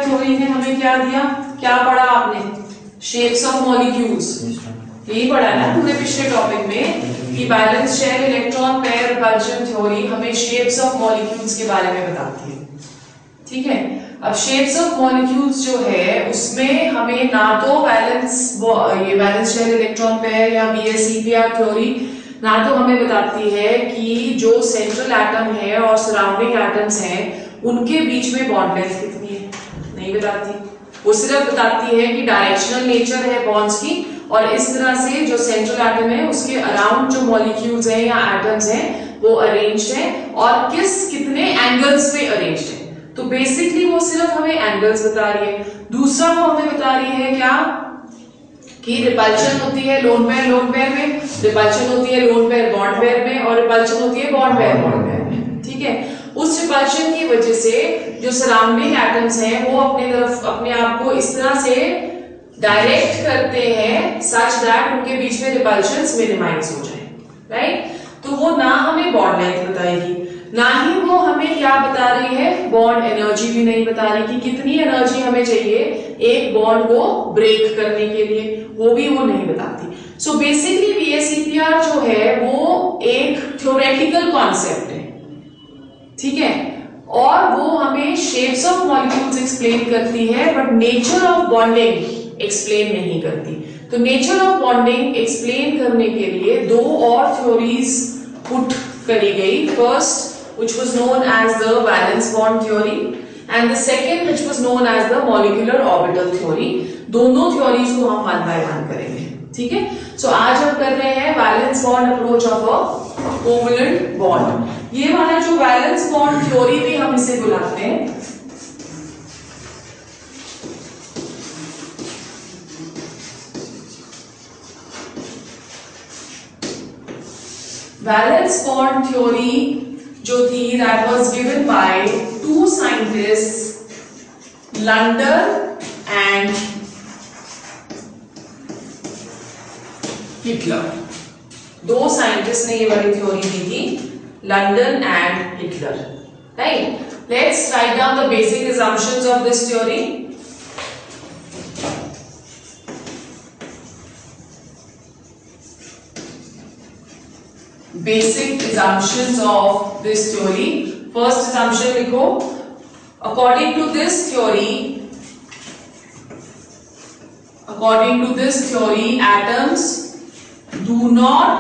Theory ने हमें क्या दिया, क्या पढ़ा आपने, शेप्स ऑफ मॉलिक्यूल्स, यही पढ़ा है ना पूरे पिछले टॉपिक में कि valence shell electron pair repulsion theory हमें शेप्स ऑफ मॉलिक्यूल्स के बारे में बताती है। ठीक है, अब शेप्स ऑफ मॉलिक्यूल्स जो है उसमें हमें ना तो बैलेंस शेल इलेक्ट्रॉन पेयर या BSEPR थ्योरी ना तो हमें बताती है कि जो सेंट्रल एटम है और सराउंडिंग एटम्स हैं उनके बीच में बॉन्ड लेंथ कितनी है, नहीं बताती। वो सिर्फ बताती है कि डायरेक्शनल नेचर है बॉन्ड्स की और इस तरह से जो सेंट्रल एटम है उसके अराउंड जो मॉलिक्यूल्स हैं या एटम्स हैं वो अरेंज्ड है और कितने एंगल्स पे अरेंज्ड है। तो बेसिकली वो सिर्फ हमें एंगल्स बता रही है। दूसरा वो हमें बता रही है क्या कि रिपल्शन होती है लोन पेयर में, रिपल्शन होती है लोन पेयर बॉन्ड पेयर में और रिपल्शन होती है बॉन्ड पेयर में। ठीक है, उस रिपल्शन की वजह से जो सराउंडिंग एटम्स हैं वो अपने आप को इस तरह से डायरेक्ट करते हैं सच दैट उनके बीच में रिपल्शंस मिनिमाइज हो जाए, राइट। तो वो ना हमें बॉन्ड लेंथ बताएगी, ना ही वो हमें क्या बता रही है, बॉन्ड एनर्जी भी नहीं बता रही कि कितनी एनर्जी हमें चाहिए एक बॉन्ड को ब्रेक करने के लिए, वो भी वो नहीं बताती। सो बेसिकली BSEPR जो है वो एक थ्योरेटिकल कॉन्सेप्ट है, ठीक है, और वो हमें शेप्स ऑफ मॉलिक्यूल्स एक्सप्लेन करती है but nature of bonding explain नहीं करती। तो नेचर ऑफ बॉन्डिंग एक्सप्लेन करने के लिए दो और थ्योरीज पुट करी गई। First which was known as the valence bond theory and the second which was known as the molecular orbital theory। दोनों थ्योरीज को हम वन बाय वन करेंगे, ठीक है। सो आज हम कर रहे हैं valence bond approach of a covalent bond. ये वाला जो वैलेंस बॉन्ड थ्योरी भी हम इसे बुलाते हैं, वैलेंस बॉन्ड थ्योरी जो थी that was given by two scientists London and Hitler। दो साइंटिस्ट ने ये वाली थ्योरी दी थी, London and Hitler, right. Let's write down the basic assumptions of this theory। Basic assumptions of this theory। First assumption लिखो, according to this theory atoms do not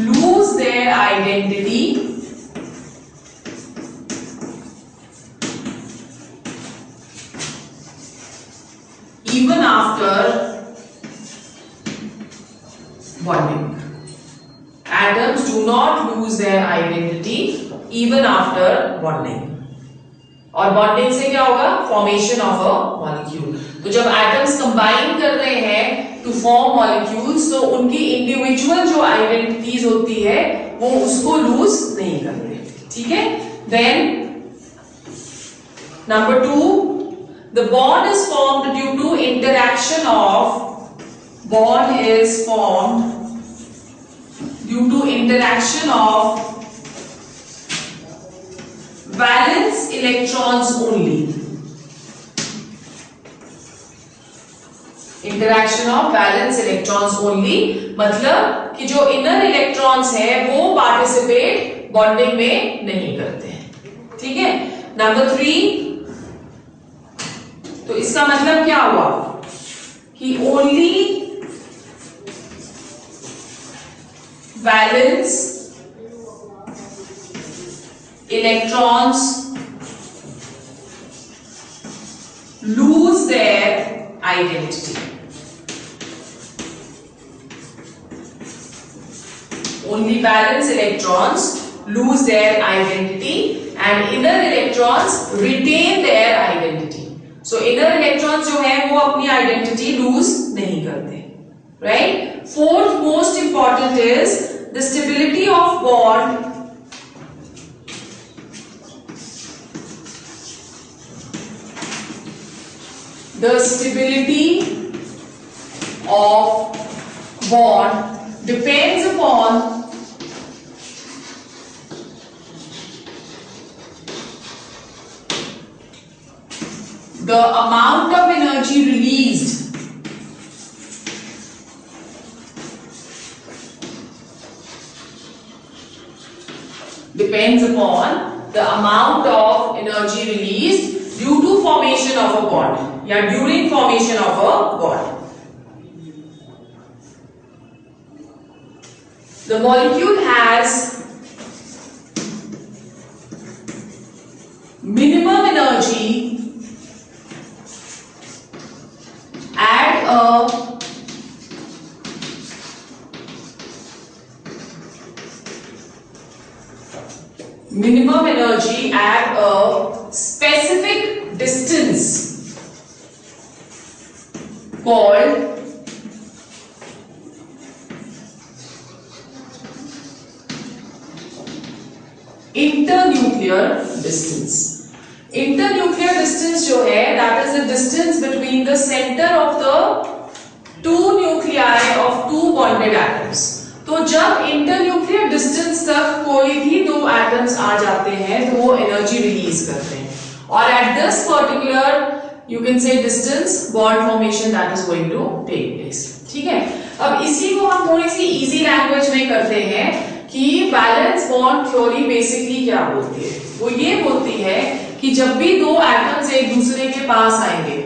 lose their identity even after bonding। Atoms do not lose their identity even after bonding। और bonding से क्या होगा, formation of a molecule. तो जब atoms combine कर रहे हैं टू फॉर्म मॉलिक्यूल्स तो उनकी इंडिविजुअल जो आइडेंटिटीज होती है वो उसको लूज नहीं कर रहे, ठीक है। Then number 2, the bond is formed due to interaction of valence electrons only। Interaction of valence electrons only मतलब कि जो इनर इलेक्ट्रॉन्स है वो पार्टिसिपेट बॉन्डिंग में नहीं करते हैं, ठीक है। नंबर 3, तो इसका मतलब क्या हुआ कि only valence electrons lose their identity। Only valence electrons lose their identity and inner electrons retain their identity। So inner electrons जो है वो अपनी identity lose नहीं करते, right। Fourth most important is the stability of bond the stability of depends upon the amount of energy released depends upon the amount of energy released due to formation of a bond या during formation of a bond. The molecule has minimum energy at a specific distance called internuclear distance. Internuclear distance जो है that is the distance between the center of the two nuclei of two bonded atoms. तो जब internuclear distance तक कोई भी दो atoms आ जाते हैं तो वो एनर्जी रिलीज करते हैं और at this particular you can say distance bond formation that is going to take place. ठीक है, अब इसी को हम थोड़ी सी इजी लैंग्वेज में करते हैं कि बैलेंस बॉन्ड थ्योरी बेसिकली क्या बोलती है. वो ये बोलती है कि जब भी दो एटम्स एक दूसरे के पास आएंगे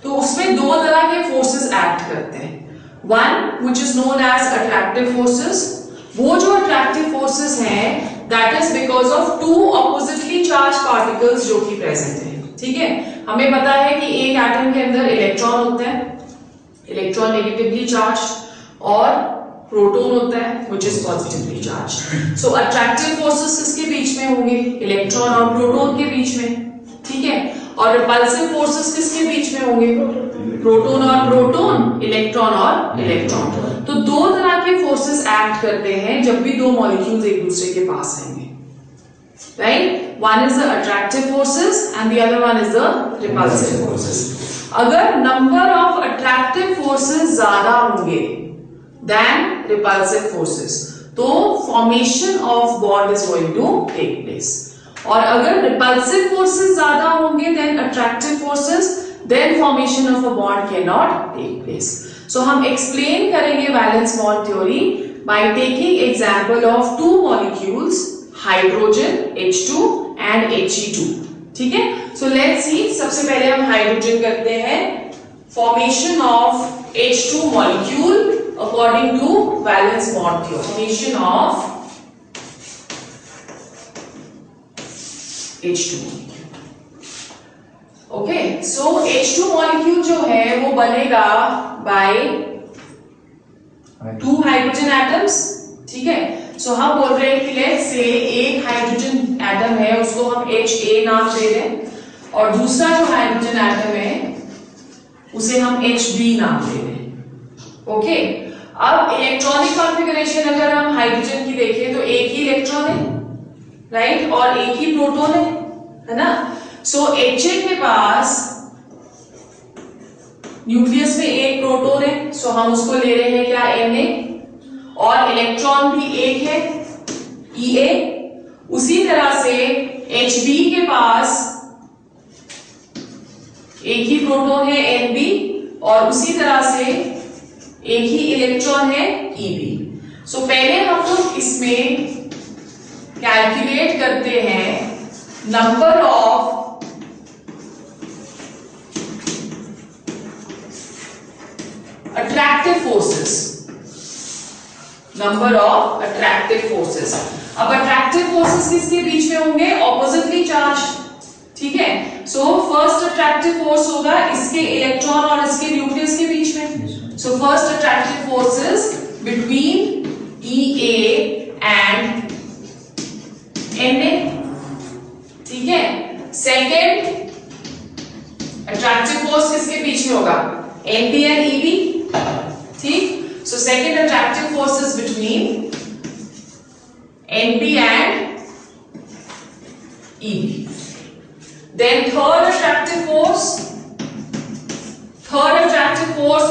तो उसमें दो तरह के फोर्सेस एक्ट करते हैं. One which is known as attractive forces. वो जो attractive forces हैं that is because of two oppositely charged particles जो कि present हैं. ठीक है, हमें पता है कि एक एटम के अंदर इलेक्ट्रॉन होता है, इलेक्ट्रॉन नेगेटिवली चार्ज और प्रोटॉन होता है which is positively charged. So attractive forces किसके बीच में होंगे? इलेक्ट्रॉन और प्रोटॉन के बीच में. ठीक है, और रिपल्सिव फोर्सेस किसके बीच में होंगे? प्रोटॉन और प्रोटॉन, इलेक्ट्रॉन और इलेक्ट्रॉन. तो दो तरह के फोर्सेस एक्ट करते हैं जब भी दो मॉलिक्यूल्स एक दूसरे के पास आएंगे. Right, one is the attractive forces and the other one is the repulsive forces. अगर नंबर ऑफ अट्रैक्टिव फोर्सेस ज्यादा होंगे देन रिपल्सिव फोर्सेस तो formation of bond is going to take place. और अगर रिपल्सिव फोर्सेस ज्यादा होंगे then attractive forces then formation of a bond cannot take place. So हम explain करेंगे valence bond theory by taking example of two molecules hydrogen H2 and He2. ठीक है, so let's see. सबसे पहले हम hydrogen करते हैं. formation of H2 molecule according to valence bond theory. formation of H2. Okay, so H2 molecule जो है वो बनेगा बाय टू हाइड्रोजन एटम्स. ठीक है, सो हम बोल रहे हैं कि लेट्स से एक हाइड्रोजन एटम है उसको हम Ha नाम दे रहे हैं और दूसरा जो हाइड्रोजन एटम है उसे हम Hb नाम दे रहे हैं. ओके, अब इलेक्ट्रॉनिक कॉन्फ़िगरेशन अगर हम हाइड्रोजन की देखें तो एक ही इलेक्ट्रॉन है, राइट, और एक ही प्रोटॉन है ना. सो Ha के पास न्यूक्लियस में एक प्रोटॉन है, सो हम उसको ले रहे हैं क्या? Na. और इलेक्ट्रॉन भी एक है, Ea. उसी तरह से Hb के पास एक ही प्रोटॉन है, Nb, और उसी तरह से एक ही इलेक्ट्रॉन है, Eb. सो पहले हम लोग इसमें कैलकुलेट करते हैं number of attractive forces. number of attractive forces. अब attractive forces किसके बीच में होंगे? oppositely charged. ठीक है, so first attractive force होगा इसके इलेक्ट्रॉन और इसके न्यूक्लियस के बीच में. so first attractive forces between Ea and Na. ठीक है, second attractive force किसके बीच में होगा? Nb and Eb. ठीक, so second attractive force is between Nb and Eb. Then third attractive force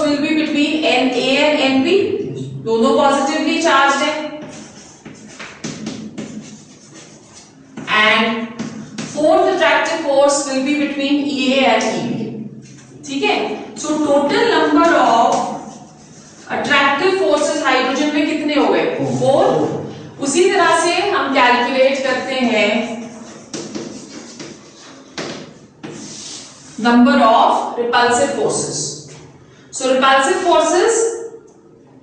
will be between Na and Nb. दोनों positively charged हैं. And fourth attractive force will be between Ea and Eb. ठीक है। So total number of attractive forces hydrogen में कितने हो गए? 4। उसी तरह से हम कैलकुलेट करते हैं number of repulsive forces. So repulsive forces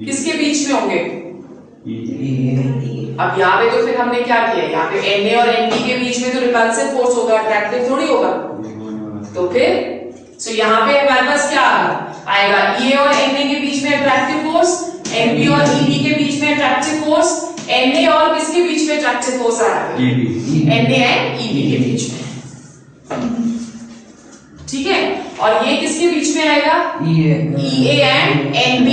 किसके बीच में होंगे? अब यहाँ पे तो फिर हमने क्या किया, यहाँ पे Na और Nb के बीच में तो रिपल्सिव फोर्स होगा, अट्रैक्टिव थोड़ी होगा। तो फिर सो यहाँ पे हमारे पास क्या आएगा? E और Na के बीच में अट्रैक्टिव फोर्स, Nb और Eb के बीच में अट्रैक्टिव फोर्स, Na और किसके बीच में अट्रैक्टिव फोर्स आएगा? Na एंड Eb के बीच में, ठीक है। और ये किसके बीच में आएगा? Ea एंड Nb,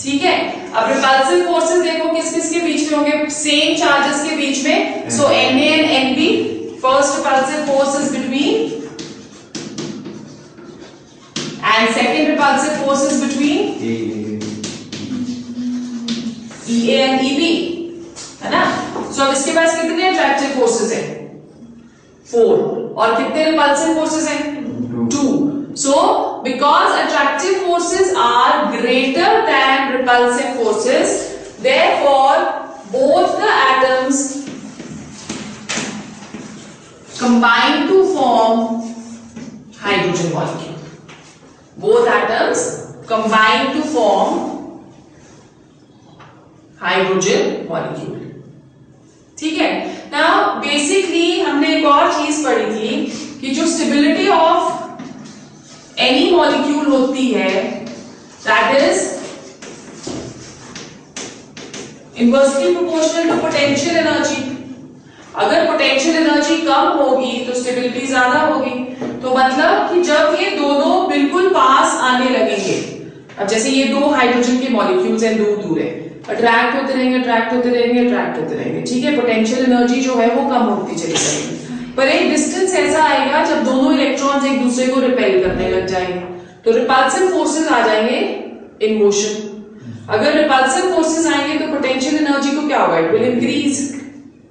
ठीक है। अब रिपल्सिव फोर्सेस देखो किस किस के बीच में होंगे? सेम चार्जेस के बीच में। सो Na and Nb, first repulsive force is between and second repulsive force is between Ea and Eb, है ना। सो अब इसके पास कितने अट्रैक्टिव फोर्सेस हैं? 4। और कितने रिपल्सिव फोर्सेस हैं? 2। So, because attractive forces are greater than repulsive forces, therefore both the atoms combine to form hydrogen molecule. Both atoms combine to form hydrogen molecule. ठीक है। Now basically हमने एक और चीज पढ़ी थी कि जो stability of एनी मॉलिक्यूल होती है that is inversely proportional to potential energy. अगर पोटेंशियल एनर्जी कम होगी तो स्टेबिलिटी ज्यादा होगी। तो मतलब कि जब ये दोनों बिल्कुल पास आने लगेंगे, अब जैसे ये 2 हाइड्रोजन के मॉलिक्यूल्स हैं, दूर दूर है, अट्रैक्ट होते रहेंगे, अट्रैक्ट होते रहेंगे, अट्रैक्ट होते रहेंगे, ठीक है। पोटेंशियल एनर्जी जो है वो कम होती चली जाएगी, पर एक डिस्टेंस ऐसा आएगा जब दोनों इलेक्ट्रॉन्स एक दूसरे को रिपेल करने लग जाएंगे, तो रिपल्सिव फोर्सेस आ जाएंगे इन मोशन। अगर रिपल्सिव फोर्सेस आएंगे तो पोटेंशियल एनर्जी को क्या होगा? इट विल इंक्रीज,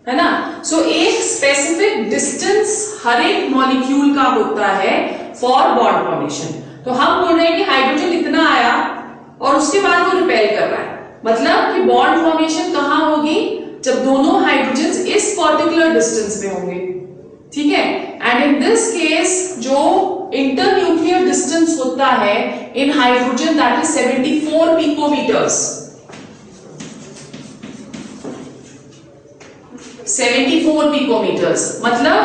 है ना। सो एक स्पेसिफिक डिस्टेंस हर एक मॉलिक्यूल का होता है फॉर बॉन्ड फॉर्मेशन। तो हम बोल रहे हैं कि हाइड्रोजन इतना आया और उसके बाद वो रिपेल कर रहा है, मतलब कि बॉन्ड फॉर्मेशन कहां होगी? जब दोनों हाइड्रोजन इस पर्टिकुलर डिस्टेंस में होंगे, ठीक है। एंड इन दिस केस जो इंटरन्यूक्लियर डिस्टेंस होता है in hydrogen that is 74 picometres. 74 picometres मतलब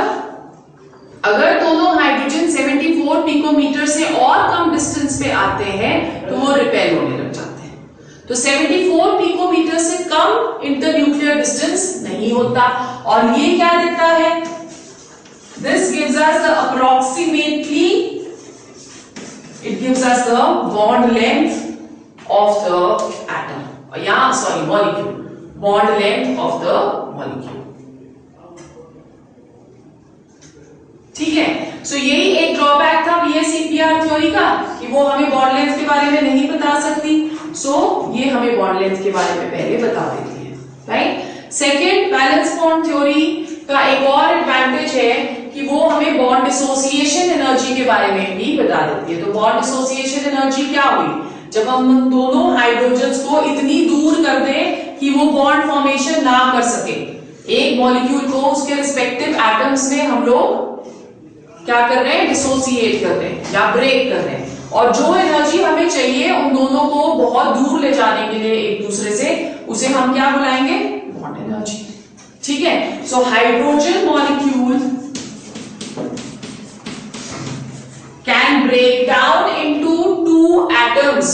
अगर दोनों हाइड्रोजन 74 पिकोमीटर से और कम डिस्टेंस पे आते हैं तो वो रिपेल होने लग जाते हैं। तो 74 पिकोमीटर से कम इंटरन्यूक्लियर डिस्टेंस नहीं होता। और ये क्या देता है? This gives us the approximately, it gives us the bond length of the atom. Yeah, sorry, molecule. Bond length of the molecule. ठीक है। सो यही एक ड्रॉबैक था BSEPR थ्योरी का कि वो हमें बॉन्ड लेंथ के बारे में नहीं बता सकती। सो ये हमें बॉन्ड लेंथ के बारे में पहले बता देती है, right. Second, valence bond theory का एक और एडवांटेज है कि वो हमें बॉन्ड डिसोसिएशन एनर्जी के बारे में भी बता देती है। तो बॉन्ड डिसोसिएशन एनर्जी क्या हुई? जब हम दोनों हाइड्रोजन्स को इतनी दूर कर दें कि वो बॉन्ड फॉर्मेशन ना कर सके। एक मॉलिक्यूल को उसके रिस्पेक्टिव एटम्स में हम लोग क्या कर रहे हैं? डिसोसिएट कर रहे हैं या ब्रेक कर रहे हैं। और जो एनर्जी हमें चाहिए उन दोनों को बहुत दूर ले जाने के लिए एक दूसरे से, उसे हम क्या बुलाएंगे? बॉन्ड एनर्जी, ठीक है। So hydrogen molecule can break down into 2 atoms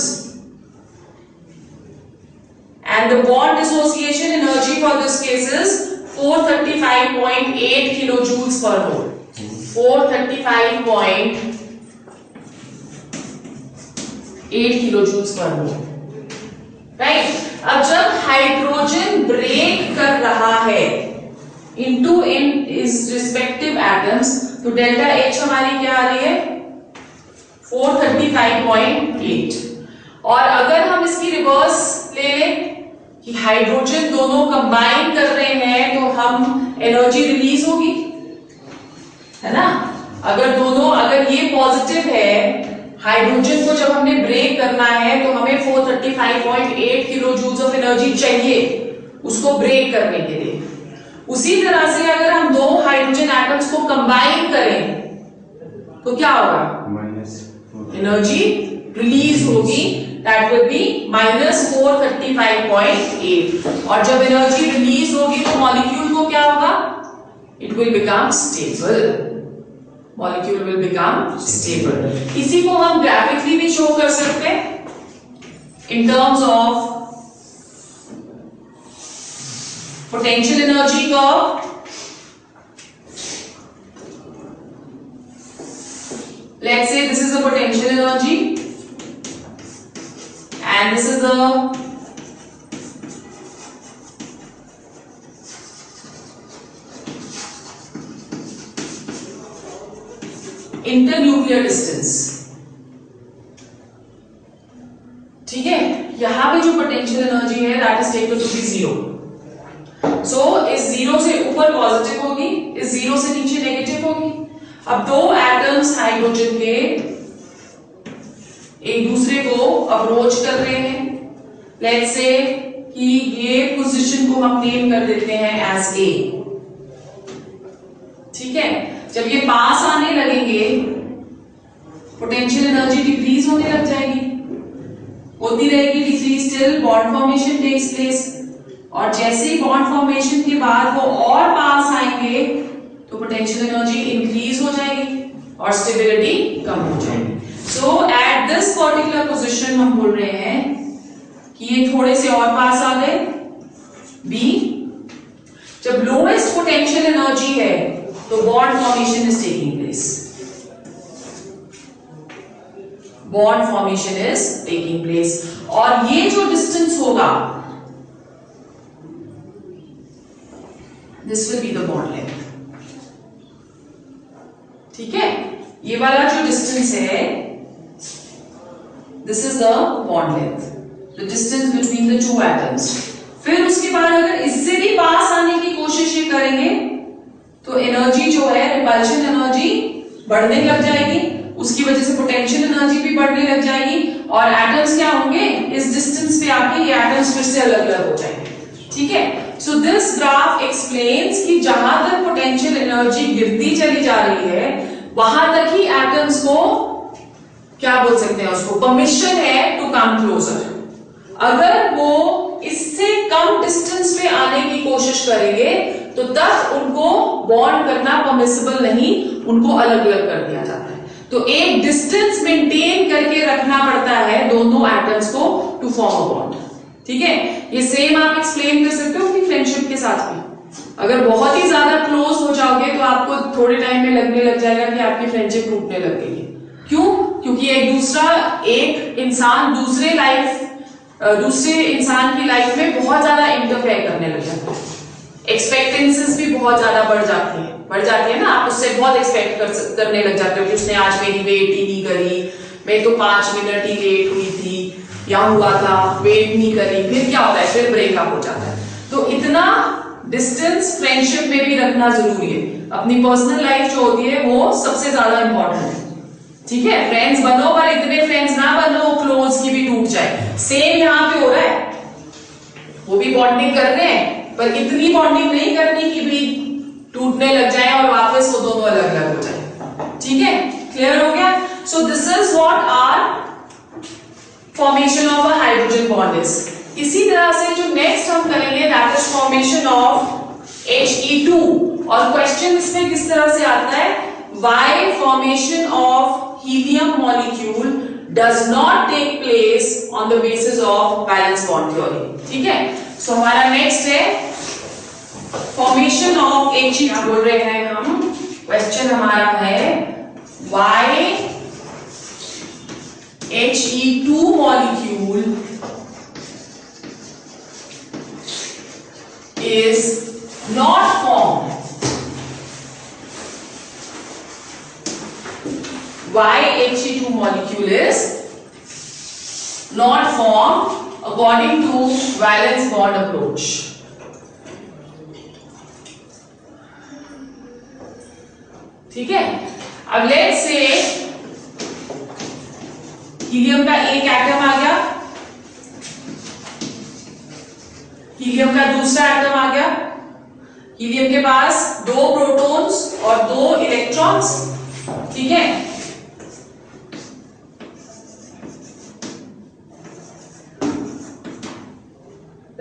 and the bond dissociation energy for this case is 435.8 kilojoules per mole. 435.8 kilojoules per mole, right? अब जब हाइड्रोजन ब्रेक कर रहा है into in its respective atoms, तो delta H हमारी क्या आ रही है? 435.8। और अगर हम इसकी रिवर्स ले लें कि हाइड्रोजन दोनों कंबाइन कर रहे हैं तो हम एनर्जी रिलीज होगी, है ना। अगर ये पॉजिटिव है, हाइड्रोजन को जब हमने ब्रेक करना है तो हमें 435.8 किलो जूल्स ऑफ एनर्जी चाहिए उसको ब्रेक करने के लिए। उसी तरह से अगर हम दो हाइड्रोजन एटम्स को कंबाइन करें तो क्या होगा, एनर्जी रिलीज होगी, दैट विल बी -435.8। और जब एनर्जी रिलीज होगी तो मॉलिक्यूल को क्या होगा, it will become stable, molecule will become stable. इसी को हम ग्राफिकली भी शो कर सकते हैं in terms of potential energy curve। Let's say this is the potential energy and this is the internuclear distance। ठीक है, यहां पे जो पोटेंशियल एनर्जी है that is taken to be 0। So इस 0 से ऊपर पॉजिटिव होगी, इस 0 से नीचे नेगेटिव होगी। अब दो एटम्स हाइड्रोजन के एक दूसरे को अप्रोच कर रहे हैं। लेट्स से कि ये पोजीशन को हम नेम कर देते हैं एज ए। ठीक है, जब ये पास आने लगेंगे पोटेंशियल एनर्जी डिक्रीज होने लग जाएगी, होती रहेगी decrease till bond formation takes place. और जैसे ही बॉन्ड फॉर्मेशन के बाद वो और पास आएंगे तो पोटेंशियल एनर्जी इंक्रीज हो जाएगी और स्टेबिलिटी कम हो जाएगी। सो एट दिस पर्टिकुलर पोजीशन हम बोल रहे हैं कि ये थोड़े से और पास आ गए बी। जब लोएस्ट पोटेंशियल एनर्जी है तो bond formation is taking place, bond formation is taking place. और ये जो डिस्टेंस होगा this will be the bond length. ठीक है, ये वाला जो डिस्टेंस है this is the bond length, the distance between the two atoms. फिर उसके बाद अगर इससे भी पास आने की कोशिश ये करेंगे तो एनर्जी जो है, रिपल्शन एनर्जी बढ़ने लग जाएगी, उसकी वजह से पोटेंशियल एनर्जी भी बढ़ने लग जाएगी और एटम्स क्या होंगे, इस डिस्टेंस पे आके ये एटम्स फिर से अलग अलग हो जाएंगे। ठीक है, सो दिस ग्राफ एक्सप्लेन्स कि जहां तक पोटेंशियल एनर्जी गिरती चली जा रही है वहां तक ही एटम्स को क्या बोल सकते हैं, उसको परमिशन है टू कम क्लोजर। अगर वो इससे कम डिस्टेंस पे आने की कोशिश करेंगे तो तब उनको बॉन्ड करना परमिसिबल नहीं, उनको अलग अलग कर दिया जाता है। तो एक डिस्टेंस मेंटेन करके रखना पड़ता है दोनों एटम्स को टू फॉर्म अ बॉन्ड। ठीक है, ये सेम आप एक्सप्लेन कर सकते हो अपनी फ्रेंडशिप के साथ भी। अगर बहुत ही ज्यादा क्लोज हो जाओगे तो आपको थोड़े टाइम में लगने लग जाएगा कि आपकी फ्रेंडशिप टूटने लग गई है। क्यों? क्योंकि एक इंसान दूसरे इंसान की लाइफ में बहुत ज्यादा इंटरफेयर करने लग जाता है। एक्सपेक्टेंसीज भी बहुत ज्यादा बढ़ जाती है ना। आप उससे बहुत एक्सपेक्ट करने लग जाते हो कि उसने आज मेरी वेट ही नहीं करी, मैं तो 5 मिनट ही लेट हुई थी या हुआ था, वेट नहीं करी, फिर क्या होता है, फिर ब्रेकअप हो जाता है। तो इतना डिस्टेंस फ्रेंडशिप में भी रखना जरूरी है। अपनी पर्सनल लाइफ जो होती है वो सबसे ज्यादा इंपॉर्टेंट है। ठीक है, फ्रेंड्स बनो पर इतने फ्रेंड्स ना बनो क्लोज की भी टूट जाए। सेम यहाँ पे हो रहा है, वो भी बॉन्डिंग कर रहे हैं पर इतनी बॉन्डिंग नहीं करनी कि भी टूटने लग जाए और वापस वो दोनों अलग अलग हो जाए। ठीक है, क्लियर हो गया? So this is what are formation of a hydrogen bond is. इसी तरह से जो नेक्स्ट हम करेंगे that is formation of He2। और क्वेश्चन इसमें किस तरह से आता है, why formation of helium molecule does not take place on the basis of valence bond theory। ठीक है, सो हमारा नेक्स्ट है फॉर्मेशन ऑफ He2। बोल रहे हैं हम, क्वेश्चन हमारा है why He2 molecule is not formed, why He2 molecule is not formed according to valence bond approach। ठीक है, अब लेट्स से हीलियम का एक एटम आ गया, हीलियम का दूसरा एटम आ गया, हीलियम के पास 2 प्रोटॉन्स और 2 इलेक्ट्रॉन्स, ठीक है।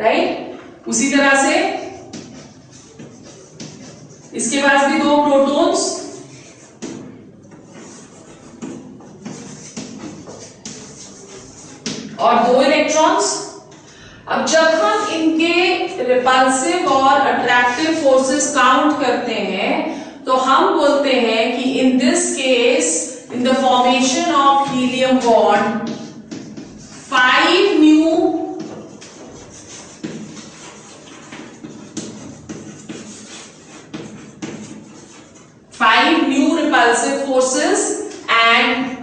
राइट, उसी तरह से इसके पास भी 2 प्रोटॉन्स और 2 इलेक्ट्रॉन्स। अब जब हम इनके रिपल्सिव और अट्रैक्टिव फोर्सेस काउंट करते हैं तो हम बोलते हैं कि इन this case in the formation of helium bond 5 new repulsive forces and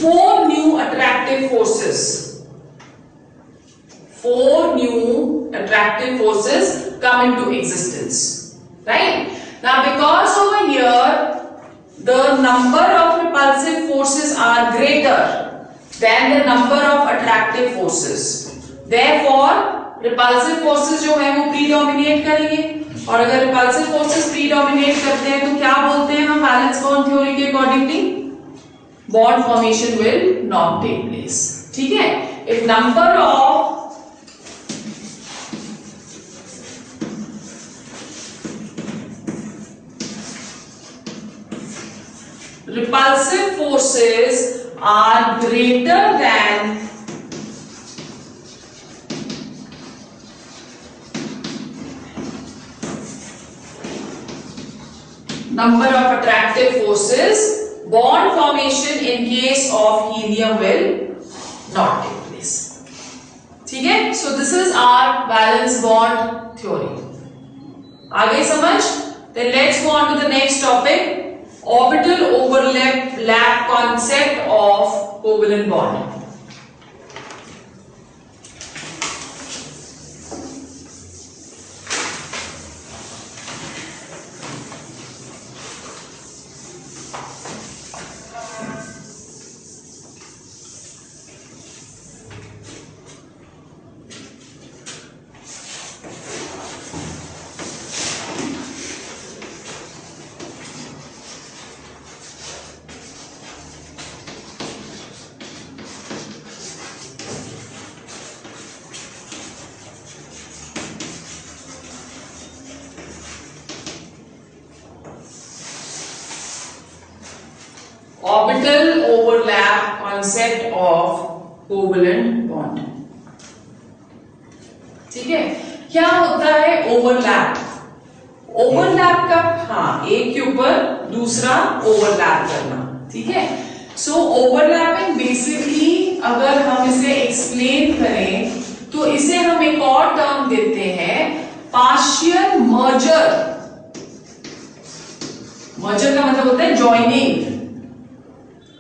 4 new attractive forces. 4 new attractive forces come into existence, right? Now because over here the number of repulsive forces are greater than the number of attractive forces, therefore repulsive forces जो है वो predominate करेंगे, और अगर repulsive forces predominate करते हैं तो क्या बोलते हैं हम वैलेंस बॉन्ड थ्योरी के accordingly, bond formation will not take place, ठीक है। if number of repulsive forces are greater than number of attractive forces, bond formation in case of helium will not take place, ठीक है। so this is our valence bond theory, आ गई समझ। then let's go on to the next topic, orbital overlap concept of covalent bond. Orbital overlap concept of covalent bond, ठीक है। क्या होता है overlap? Overlap का, हाँ, एक के ऊपर दूसरा ओवरलैप करना, ठीक है। सो ओवरलैपिंग बेसिकली अगर हम इसे एक्सप्लेन करें तो इसे हम एक और टर्म देते हैं पार्शियल मर्जर। मर्जर का मतलब होता है जॉइनिंग,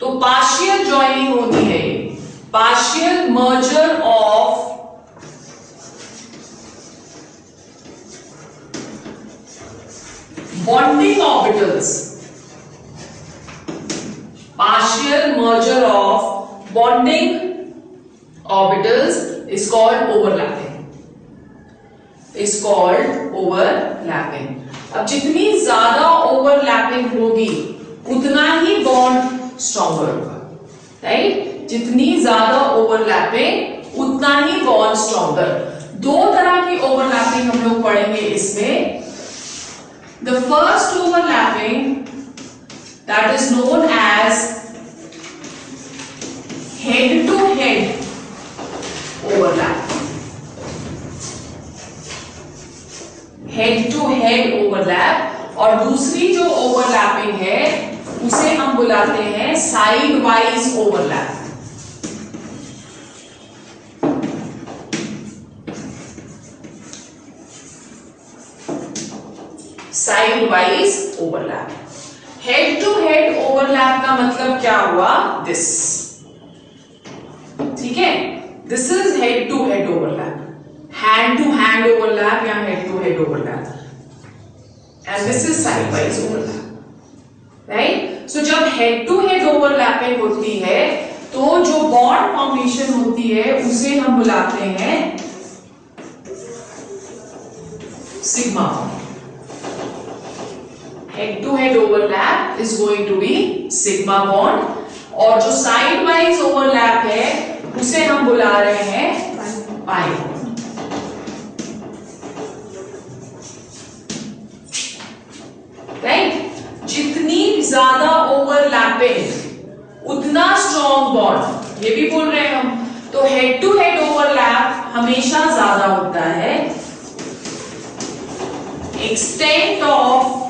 तो पार्शियल जॉइनिंग होती है, partial merger of bonding orbitals, partial merger of bonding orbitals is called overlapping, is called overlapping। अब जितनी ज्यादा ओवरलैपिंग होगी उतना ही बॉन्ड स्ट्रॉन्गर होगा, राइट। जितनी ज्यादा ओवरलैपिंग उतना ही बॉन्ड स्ट्रॉन्गर। दो तरह की ओवरलैपिंग हम लोग पढ़ेंगे इसमें। The first overlapping that is known as head to head overlap, head to head overlap। और दूसरी जो ओवरलैपिंग है उसे हम बुलाते हैं side wise overlap. Side wise overlap. Head to head overlap का मतलब क्या हुआ? दिस, ठीक है। This is head to head overlap, hand to hand overlap या head to head overlap, and this is side wise overlap, right. So जब head to head overlapping होती है तो जो बॉन्ड फॉर्मेशन होती है उसे हम बुलाते हैं sigma bond. Head to head overlap is going to be sigma bond, और जो साइड वाइज ओवरलैप है उसे हम बुला रहे हैं पाई बॉन्ड। राइट, जितनी ज्यादा ओवरलैपिंग उतना स्ट्रॉन्ग बॉन्ड, ये भी बोल रहे हैं हम। तो हेड टू हेड ओवरलैप हमेशा ज्यादा होता है, extent of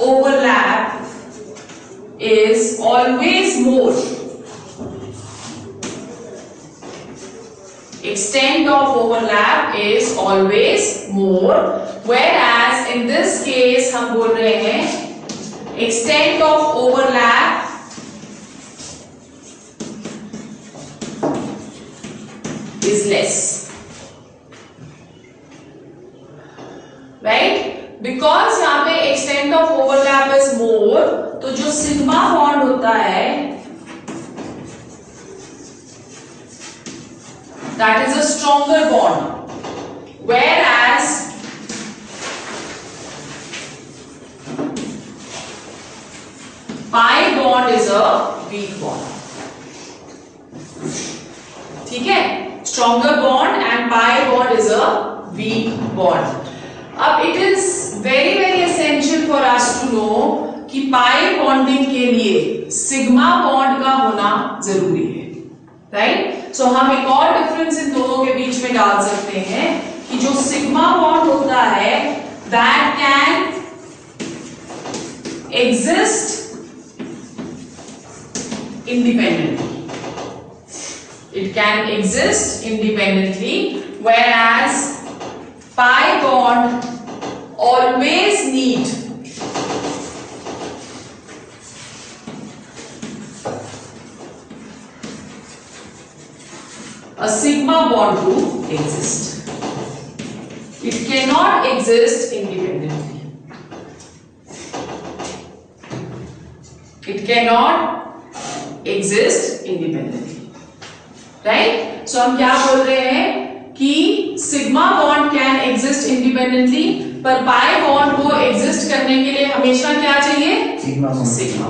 overlap is always more, extent of overlap is always more, whereas in this case हम बोल रहे हैं extent of overlap is less, right? Because यहाँ पे extent of overlap is more, तो जो सिग्मा बॉन्ड होता है that is a stronger bond, whereas pi bond is a weak bond. ठीक है, stronger bond and pi bond is a weak bond. अब it is very very essential for us to know कि pi bonding के लिए sigma bond का होना जरूरी है, राइट। सो हम एक और डिफरेंस इन दोनों के बीच में डाल सकते हैं कि जो सिग्मा बॉन्ड होता है that can exist independently, it can exist independently, whereas pi bond always need a sigma bond to exist. It cannot exist independently. It cannot exist independently. Right, so हम क्या बोल रहे हैं कि sigma bond can exist independently, पर pi bond को exist करने के लिए हमेशा क्या चाहिए? Sigma.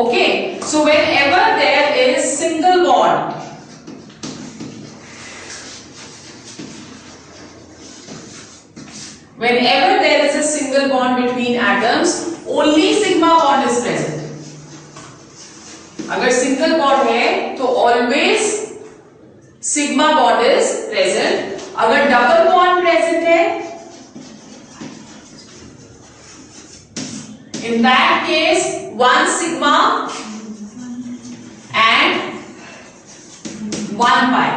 Okay, so whenever there is single bond, whenever there is a single bond between atoms, only sigma bond is present. अगर सिंगल बॉन्ड है तो always sigma bond is present. अगर डबल बॉन्ड प्रेजेंट है, in that case one sigma and one pi,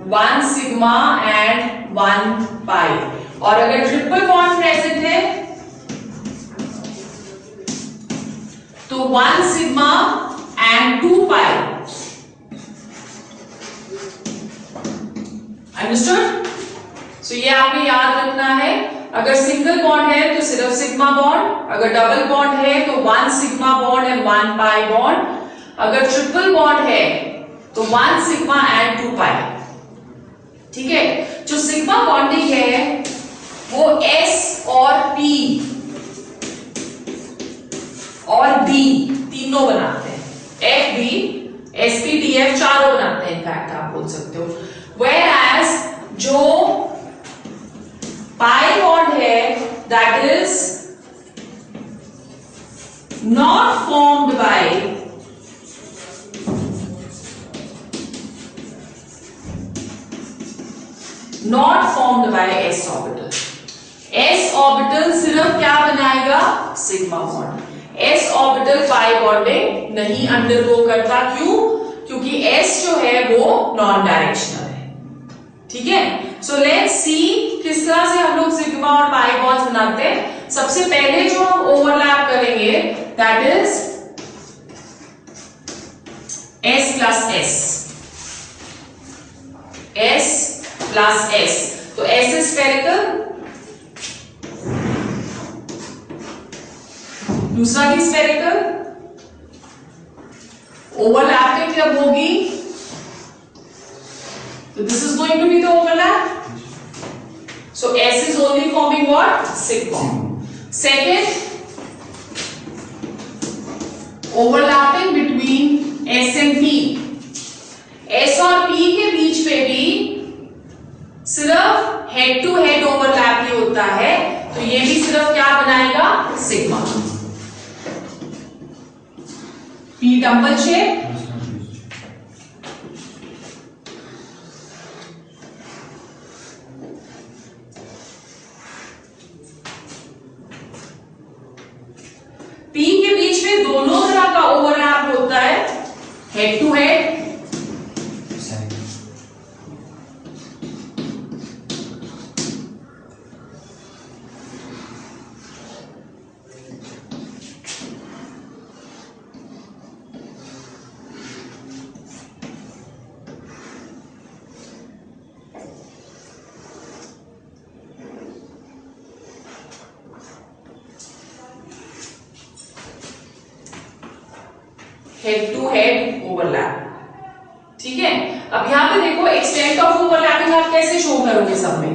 one sigma and one pi. और अगर triple bond present है तो one sigma and two pi. Understood? So ये आपने याद रखना है। अगर सिंगल बॉन्ड है तो सिर्फ सिग्मा बॉन्ड, अगर डबल बॉन्ड है तो one sigma bond and one pi bond, अगर ट्रिपल बॉन्ड है तो वन सिग्मा एंड टू पाई। ठीक है, जो सिग्मा बॉन्डिंग है वो एस और पी और डी तीनों बनाते हैं। F B, S P D F चारों बनाते हैं, इनफैक्ट आप बोल सकते हो। Whereas जो पाई बॉन्ड है that is not formed by S orbital. S orbital सिर्फ क्या बनाएगा? Sigma bond. S orbital pi bonding नहीं अंडरगो करता। क्यों? क्योंकि एस जो है वो नॉन डायरेक्शनल है। ठीक है, सो लेट्स सी किस तरह से हम लोग सिग्मा और पाई बॉन्ड्स बनाते हैं। सबसे पहले जो हम ओवरलैप करेंगे that is S plus S, S plus S, तो S इज स्फेरिकल, दूसरा भी स्फेरिकल, ओवरलैपिंग जब होगी तो this is going to be the overlap. So S is only forming what? Sigma. Second, overlapping between S and P. S और P के बीच पे भी सिर्फ हेड टू हेड ओवरलैप ही होता है, तो ये भी सिर्फ क्या बनाएगा? Sigma. P double shape, P के बीच में दोनों तरह का ओवरलैप होता है, head to head, head to head overlap. ठीक है, अब यहां पे देखो एक्सटेंट ऑफ ओवरलैपिंग आप कैसे शो करोगे सब में?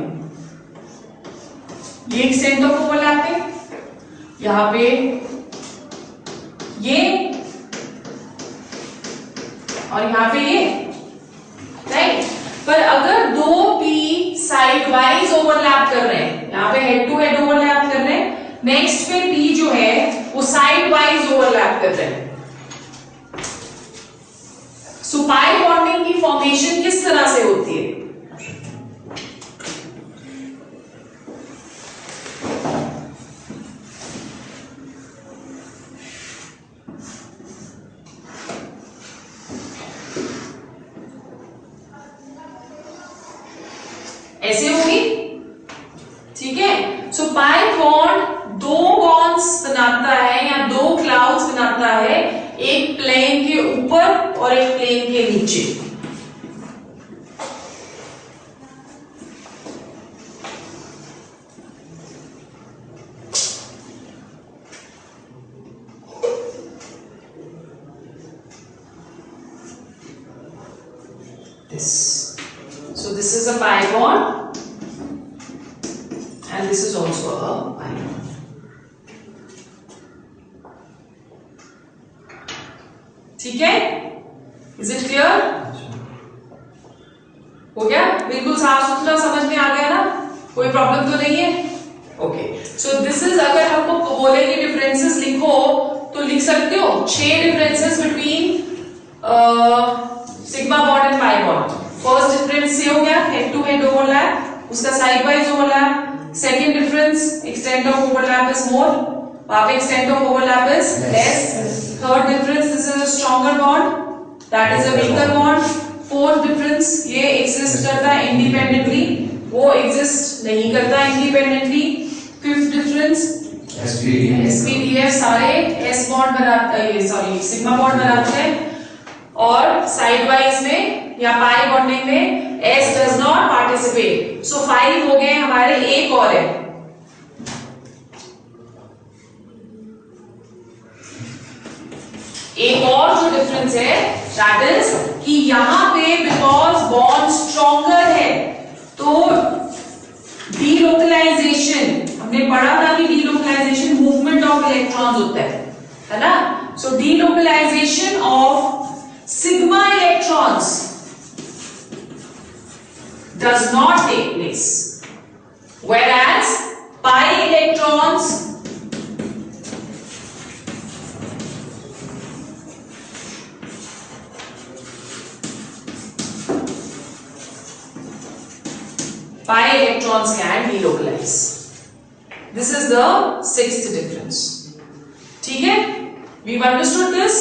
ये एक्सटेंट ऑफ ओवरलैपिंग, यहां पे ये और यहां पे ये, राइट. पर अगर दो P साइड वाइज ओवरलैप कर रहे हैं, यहां पे हेड टू हेड ओवरलैप कर रहे हैं, नेक्स्ट पे P जो है वो साइड वाइज ओवरलैप कर रहे हैं, सो पाई बॉन्डिंग की फॉर्मेशन किस तरह से होती है? ऐसे होगी. ठीक है, सो पाई बॉन्ड दो बॉन्ड्स बनाता है या दो क्लाउड्स बनाता है, एक प्लेन के ऊपर और एक प्लेन के नीचे. This. So this is a pi bond and this is also a pi bond. ठीक है, इज इट क्लियर? हो गया, बिल्कुल साफ सुथरा समझ में आ गया ना, कोई प्रॉब्लम तो नहीं है? ओके, सो दिस इज, अगर हमको बोले कि डिफरेंसेस लिखो तो लिख सकते हो 6 differences between sigma bond and pi bond. First difference ये हो गया हेड टू हेड ओवरलैप, उसका side wise overlap. Second difference extent of overlap is मोर, वहां पे extent of overlap is less. Third difference, this is a stronger bond, that is a weaker bond. Fourth difference, ये exist करता है independently, वो exist नहीं करता independently. Fifth difference, SPDF सारे S bond बनाते हैं, sorry sigma bond बनाते हैं, और side wise में या pi bonding में S does not participate. So 5 हो गए हमारे, एक और है. एक और जो डिफरेंस है दैट इज कि यहां पे बिकॉज बॉन्ड स्ट्रॉन्गर है तो डीलोकलाइजेशन, हमने पढ़ा था कि डीलोकलाइजेशन मूवमेंट ऑफ इलेक्ट्रॉन्स होता है ना. So delocalization of sigma electrons does not take place, whereas pi electrons pi electrons can delocalize. This is the 6th difference. ठीक है, we've understood this.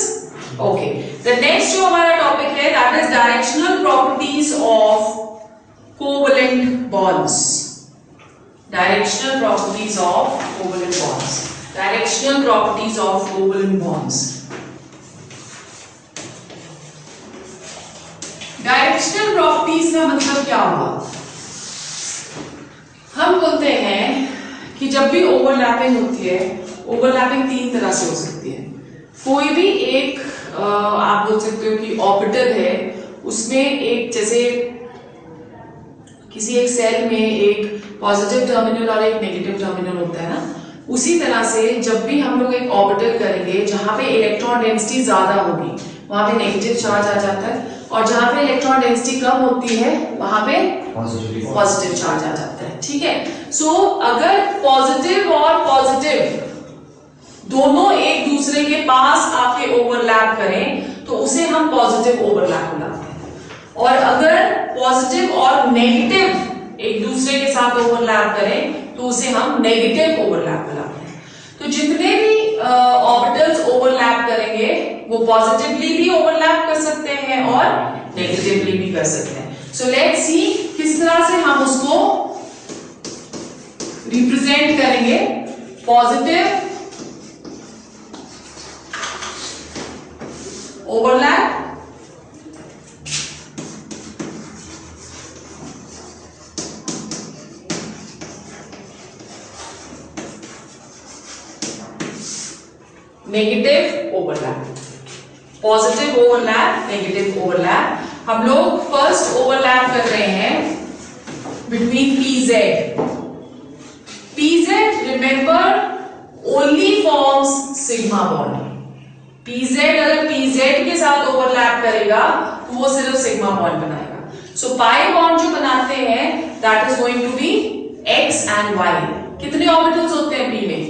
Okay, the next जो हमारा topic है that is directional properties of covalent bonds. Directional properties of covalent bonds. Directional properties of covalent bonds. Directional properties का मतलब क्या हुआ? हम बोलते हैं कि जब भी ओवरलैपिंग होती है, ओवरलैपिंग तीन तरह से हो सकती है। कोई भी एक आप बोल सकते हो कि ऑर्बिटल है, उसमें एक जैसे किसी एक सेल में एक पॉजिटिव टर्मिनल और एक नेगेटिव टर्मिनल होता है ना, उसी तरह से जब भी हम लोग एक ऑर्बिटल करेंगे जहां पे इलेक्ट्रॉन डेंसिटी ज्यादा होगी वहां पे नेगेटिव चार्ज आ जाता है, और जहां पे इलेक्ट्रॉन डेंसिटी कम होती है वहां पे पॉजिटिव चार्ज आ जाता है। ठीक है, सो अगर पॉजिटिव और पॉजिटिव दोनों एक दूसरे के पास आके ओवरलैप करें तो उसे हम पॉजिटिव ओवरलैप बुलाते हैं, और अगर पॉजिटिव और नेगेटिव एक दूसरे के साथ ओवरलैप करें तो उसे हम नेगेटिव ओवरलैप बुलाते हैं। तो जितने भी ऑर्बिटल्स ओवरलैप करेंगे वो पॉजिटिवली भी ओवरलैप कर सकते हैं और नेगेटिवली भी कर सकते हैं। सो लेट्स सी किस तरह से हम उसको रिप्रेजेंट करेंगे। Positive overlap, negative overlap, positive overlap, negative overlap. हम लोग फर्स्ट ओवरलैप कर रहे हैं between PZ. PZ remember only forms sigma bond. PZ अगर पीजेड के साथ ओवरलैप करेगा तो वो सिर्फ सिग्मा बॉन्ड बनाएगा। सो पाई बॉन्ड जो बनाते हैं that is going to be X and Y. कितने ऑर्बिटल्स होते हैं पी में?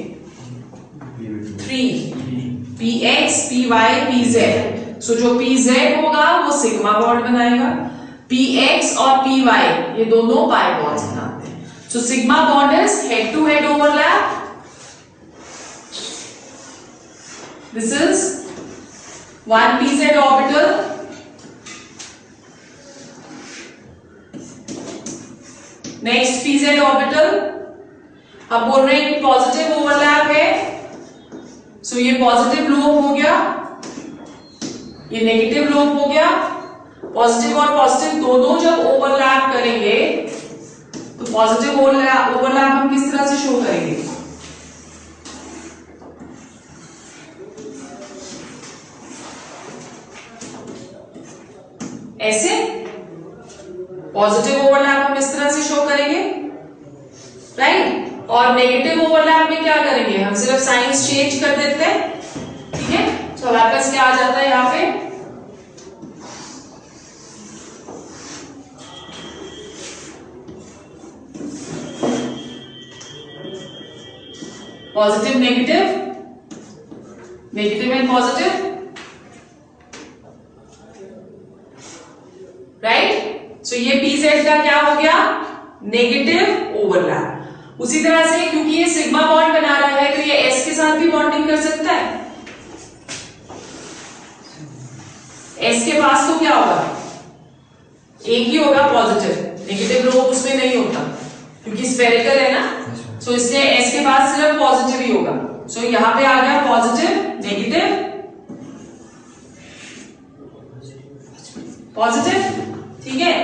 3, px, py, pz। सो जो pz होगा वो सिग्मा बॉन्ड बनाएगा, px और py ये दोनों पाई बॉन्ड्स बनाते हैं। So sigma bond is head to head overlap. This is 1 pz orbital, next pz orbital. अब बोल रहे हैं कि पॉजिटिव ओवरलैप है, सो ये पॉजिटिव लोब हो गया, ये नेगेटिव लोब हो गया। पॉजिटिव और पॉजिटिव दोनों जब ओवरलैप करेंगे तो पॉजिटिव ओवरलैप हम किस तरह से शो करेंगे? ऐसे पॉजिटिव ओवरलैप हम इस तरह से शो करेंगे, राइट? और नेगेटिव ओवरलैप में क्या करेंगे? हम सिर्फ साइंस चेंज कर देते हैं। ठीक है, तो हमारे पास क्या आ जाता है यहां पे? Positive negative, negative and positive, right? So ये pz का क्या हो गया? Negative overlap. उसी तरह से क्योंकि ये सिग्मा बॉन्ड बना रहा है तो ये s के साथ भी बॉन्डिंग कर सकता है। s के पास तो क्या होगा? एक ही होगा पॉजिटिव, नेगेटिव लोब उसमें नहीं होता क्योंकि स्फेरिकल है ना। सो इसलिए s के पास सिर्फ पॉजिटिव ही होगा। सो यहां पे आ गया पॉजिटिव नेगेटिव पॉजिटिव, ठीक है।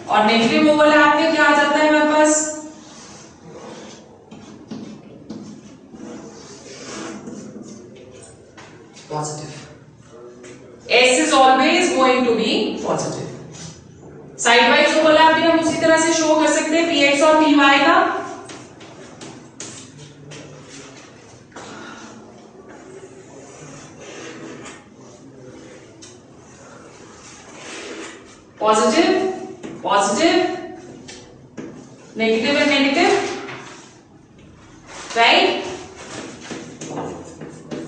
और नेगेटिव ओवरलैप में क्या आ जाता है हमारे पास? Positive. S is always going to be positive. Side wise overlap भी हम उसी तरह से शो कर सकते हैं px और py का। Positive positive, negative and negative, right?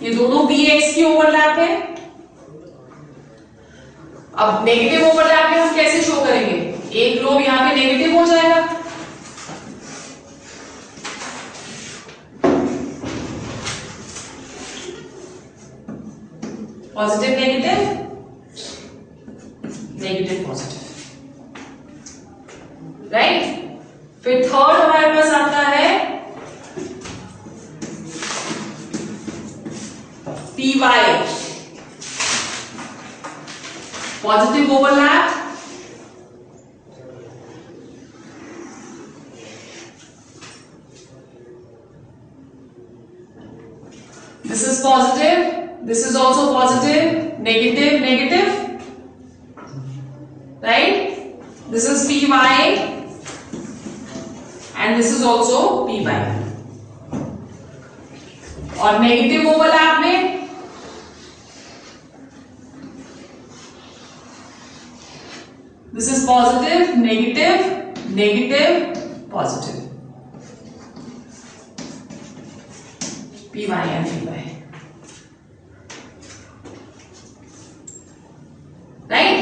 ये दोनों px की ओवरलैप है। अब नेगेटिव ओवरलैप में हम कैसे शो करेंगे? एक लोब यहां पे नेगेटिव हो जाएगा, positive negative negative positive, right? फिर थर्ड हमारे पास आता है py, positive overlap, right? This is py and this is also py. और नेगेटिव ओवरलैप में this is positive, negative, negative, positive. py and py. Right?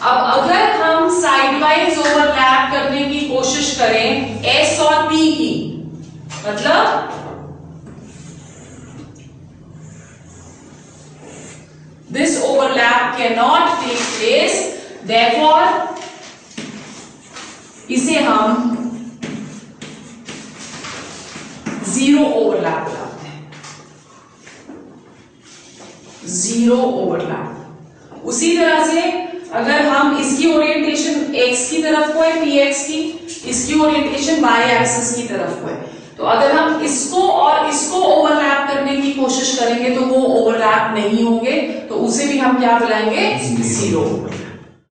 अब अगर हम साइड वाइज ओवरलैप करने की कोशिश करें S और P की, मतलब this overlap cannot take place, therefore इसे हम जीरो ओवरलैप बुलाते हैं, जीरो ओवरलैप। उसी तरह से अगर हम इसकी ओरिएंटेशन x की तरफ को है, px की, इसकी ओरिएंटेशन y एक्सिस की तरफ को है, तो अगर हम इसको और इसको ओवरलैप करने की कोशिश करेंगे तो वो ओवरलैप नहीं होंगे, तो उसे भी हम क्या बुलाएंगे, जीरो।